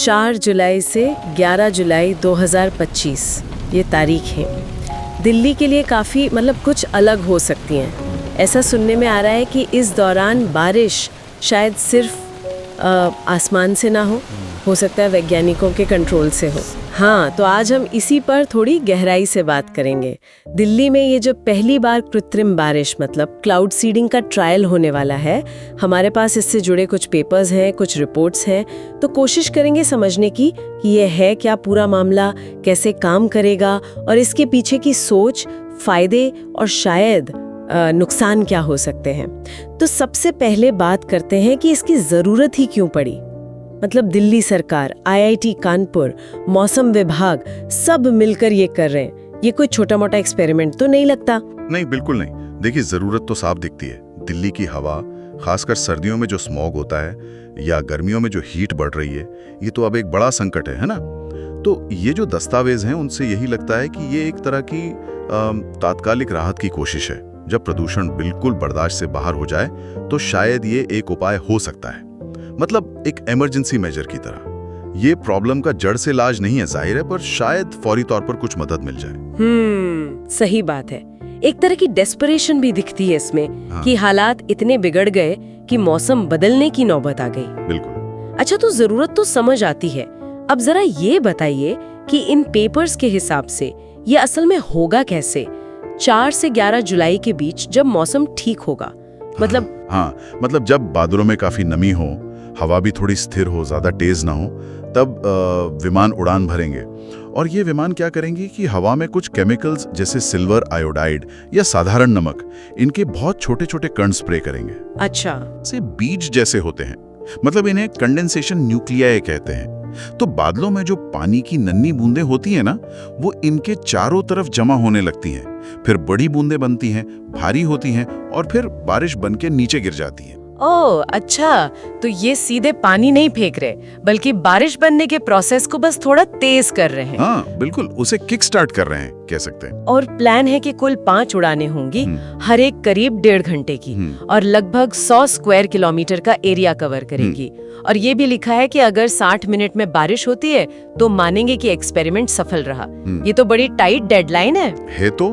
4 जुलाई से 11 जुलाई 2025 ये तारीख है। दिल्ली के लिए काफ़ी कुछ अलग हो सकती हैं। ऐसा सुनने में आ रहा है कि इस दौरान बारिश शायद सिर्फ आसमान से ना हो सकता है वैज्ञानिकों के कंट्रोल से हो। हाँ, तो आज हम इसी पर थोड़ी गहराई से बात करेंगे। दिल्ली में ये जो पहली बार कृत्रिम बारिश क्लाउड सीडिंग का ट्रायल होने वाला है, हमारे पास इससे जुड़े कुछ पेपर्स हैं, कुछ रिपोर्ट्स हैं, तो कोशिश करेंगे समझने की कि ये है क्या पूरा मामला, कैसे काम करेगा और इसके पीछे की सोच, फायदे और शायद नुकसान क्या हो सकते हैं। तो सबसे पहले बात करते हैं कि इसकी ज़रूरत ही क्यों पड़ी। दिल्ली सरकार, IIT कानपुर, मौसम विभाग सब मिलकर ये कर रहे हैं। ये कोई छोटा मोटा एक्सपेरिमेंट तो नहीं लगता? नहीं, बिल्कुल नहीं। देखिए, जरूरत तो साफ दिखती है। दिल्ली की हवा, खासकर सर्दियों में जो स्मॉग होता है या गर्मियों में जो हीट बढ़ रही है, ये तो अब एक बड़ा संकट है ना। तो ये जो दस्तावेज हैं, उनसे यही लगता है कि ये एक तरह की तात्कालिक राहत की कोशिश है। जब प्रदूषण बिल्कुल बर्दाश्त से बाहर हो जाए तो शायद ये एक उपाय हो सकता है, एक इमरजेंसी मेजर की तरह। ये प्रॉब्लम का जड़ से इलाज नहीं है जाहिर है, पर शायद फौरी तौर पर कुछ मदद मिल जाए। सही बात है। एक तरह की डेस्परेशन भी दिखती है इसमें। हाँ। कि हालात इतने बिगड़ गए कि मौसम बदलने की नौबत आ गई। बिल्कुल। अच्छा, तो जरूरत तो समझ आती है। अब जरा ये बताइए कि इन पेपर्स के हिसाब से ये असल में होगा कैसे 4 से 11 जुलाई के बीच, जब मौसम ठीक होगा। जब बादलों में काफी नमी हो, हवा भी थोड़ी स्थिर हो, ज्यादा तेज ना हो, तब विमान उड़ान भरेंगे। और ये विमान क्या करेंगे कि हवा में कुछ केमिकल्स जैसे सिल्वर आयोडाइड या साधारण नमक, इनके बहुत छोटे छोटे कण स्प्रे करेंगे। अच्छा। से बीज जैसे होते हैं, इन्हें कंडेंसेशन न्यूक्लियाई कहते हैं। तो बादलों में जो पानी की नन्ही बूंदें होती हैं ना, वो इनके चारों तरफ जमा होने लगती हैं। फिर बड़ी बूंदें बनती हैं, भारी होती हैं और फिर बारिश बनके नीचे गिर जाती हैं। ओह अच्छा, तो ये सीधे पानी नहीं फेंक रहे, बल्कि बारिश बनने के प्रोसेस को बस थोड़ा तेज कर रहे हैं। हाँ बिल्कुल, उसे किक स्टार्ट कर रहे हैं कह सकते हैं। और प्लान है कि कुल 5 उड़ानें होंगी, हर एक करीब 1.5 घंटे की, और लगभग 100 स्क्वायर किलोमीटर का एरिया कवर करेंगी। और ये भी लिखा है कि अगर 60 मिनट में बारिश होती है तो मानेंगे कि एक्सपेरिमेंट सफल रहा। ये तो बड़ी टाइट डेडलाइन है तो।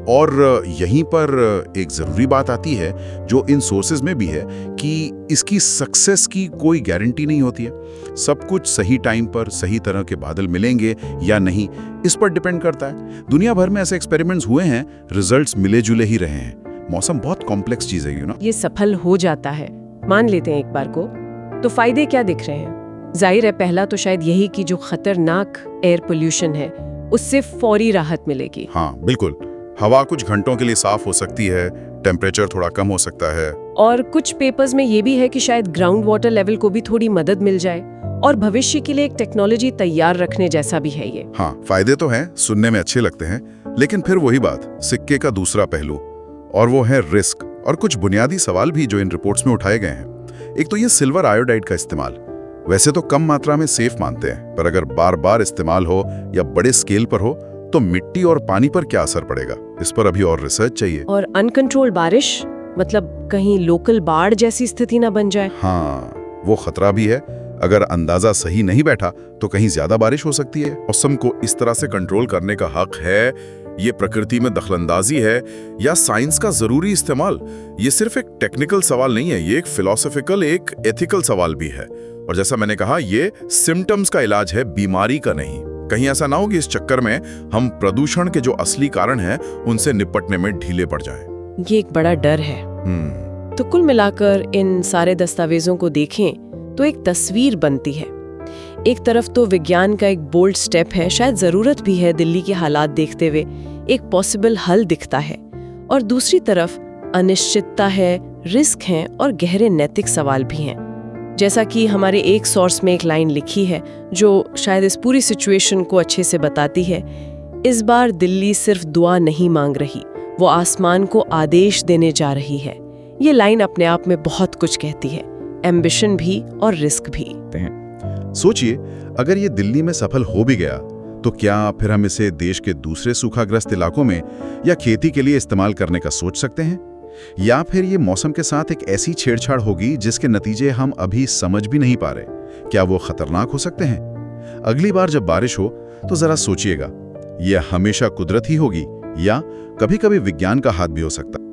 और यहीं पर एक जरूरी बात आती है जो इन सोर्सेज में भी है कि इसकी सक्सेस की कोई गारंटी नहीं होती है। सब कुछ सही टाइम पर सही तरह के बादल मिलेंगे या नहीं, इस पर डिपेंड करता है। दुनिया भर में ऐसे एक्सपेरिमेंट्स हुए हैं, रिजल्ट्स मिले जुले ही रहे हैं। मौसम बहुत कॉम्प्लेक्स चीज है, ये सफल हो जाता है, मान लेते हैं एक बार को, तो फायदे क्या दिख रहे हैं? जाहिर है पहला तो शायद यही कि जो खतरनाक एयर पोल्यूशन है उससे फौरी राहत मिलेगी। हाँ बिल्कुल, हवा कुछ घंटों के लिए साफ हो सकती है, टेम्परेचर थोड़ा कम हो सकता है। और कुछ पेपर्स में ये भी है कि शायद ग्राउंड वाटर लेवल को भी थोड़ी मदद मिल जाए, और भविष्य के लिए एक टेक्नोलॉजी तैयार रखने जैसा भी है ये। हाँ, फायदे तो हैं, सुनने में अच्छे लगते हैं, लेकिन फिर वही बात, सिक्के का दूसरा पहलू, और वो है रिस्क और कुछ बुनियादी सवाल भी जो इन रिपोर्ट्स में उठाए गए हैं। एक तो ये सिल्वर आयोडाइड का इस्तेमाल, वैसे तो कम मात्रा में सेफ मानते हैं, पर अगर बार बार इस्तेमाल हो या बड़े स्केल पर हो तो मिट्टी और पानी पर क्या असर पड़ेगा, इस पर अभी और रिसर्च चाहिए। और अनकंट्रोल्ड बारिश, कहीं लोकल बाढ़ जैसी स्थिति ना बन जाए। हाँ, वो खतरा भी है। अगर अंदाजा सही नहीं बैठा तो कहीं ज्यादा बारिश हो सकती है। मौसम को इस तरह से कंट्रोल करने का हक है, ये प्रकृति में दखलंदाजी है या साइंस का जरूरी इस्तेमाल? ये सिर्फ एक टेक्निकल सवाल नहीं है, ये एक फिलोसॉफिकल, एक एथिकल सवाल भी है। और जैसा मैंने कहा, ये सिम्टम्स का इलाज है, बीमारी का नहीं। कहीं ऐसा ना हो कि इस चक्कर में हम प्रदूषण के जो असली कारण हैं उनसे निपटने में ढीले पड़ जाएं। ये एक बड़ा डर है। तो कुल मिलाकर इन सारे दस्तावेजों को देखें तो एक तस्वीर बनती है। एक तरफ तो विज्ञान का एक बोल्ड स्टेप है, शायद जरूरत भी है दिल्ली के हालात देखते हुए, एक पॉसिबल हल दिखता है, और दूसरी तरफ अनिश्चितता है, रिस्क हैं और गहरे नैतिक सवाल भी हैं। जैसा कि हमारे एक सोर्स में एक लाइन लिखी है जो शायद इस पूरी सिचुएशन को अच्छे से बताती है। इस बार दिल्ली सिर्फ दुआ नहीं मांग रही, वो आसमान को आदेश देने जा रही है। ये लाइन अपने आप में बहुत कुछ कहती है, एम्बिशन भी और रिस्क भी। सोचिए, अगर ये दिल्ली में सफल हो भी गया तो क्या फिर हम इसे देश के दूसरे सूखाग्रस्त इलाकों में या खेती के लिए इस्तेमाल करने का सोच सकते हैं? या फिर ये मौसम के साथ एक ऐसी छेड़छाड़ होगी जिसके नतीजे हम अभी समझ भी नहीं पा रहे? क्या वो खतरनाक हो सकते हैं? अगली बार जब बारिश हो तो जरा सोचिएगा, यह हमेशा कुदरत ही होगी या कभी-कभी विज्ञान का हाथ भी हो सकता है।